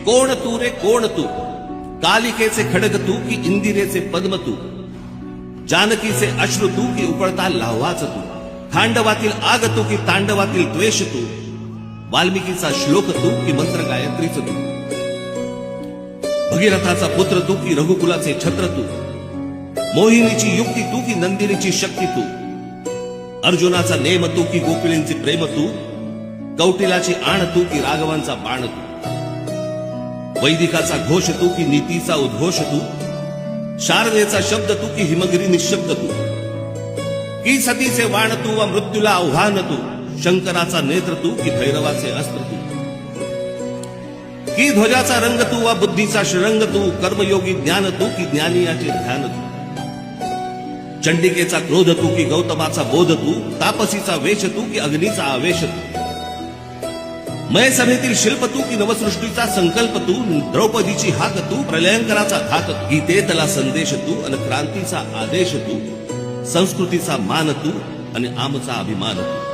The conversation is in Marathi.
कोण तू रे कोण तू, कालिकेचे खडग तू की इंदिरेचे पद्म तू, जानकीचे अश्रू तू की उकळता लाव्हाच तू, खांडवातील आग तू की तांडवातील द्वेष तू, वाल्मिकीचा श्लोक तू की मंत्र गायत्रीच तू, भगीरथाचा पुत्र तू की रघुकुलाचे छत्र तू, मोहिनीची युक्ती तू की नंदिनीची शक्ती तू, अर्जुनाचा नेम तू की गोपिळींचे प्रेम तू, कौटिलाची आण तू की राघवांचा बाण तू, वैदिकाचा घोष तू की नीतीचा उद्घोष तू, शारदेचा शब्द तू की हिमगिरी निशब्द तू, की सतीचे वाण तू व मृत्यूला आव्हान तू, शंकराचा नेत्र तू की भैरवाचे अस्त्र तू, की ध्वजाचा रंग तू व बुद्धीचा श्रंग तू, कर्मयोगी ज्ञान तू की ज्ञानियाचे ध्यान तू, चंडिकेचा क्रोध तू की गौतमाचा बोध तू, तापसीचा वेश तू की अग्नीचा आवेश तू, मय सभेतील शिल्प तू की नवसृष्टीचा संकल्प तू, द्रौपदीची हाक तू प्रलयंकराचा धाक, गीतेतला संदेश तू आणि क्रांतीचा आदेश तू, संस्कृतीचा मान तू आणि आमचा अभिमान तू.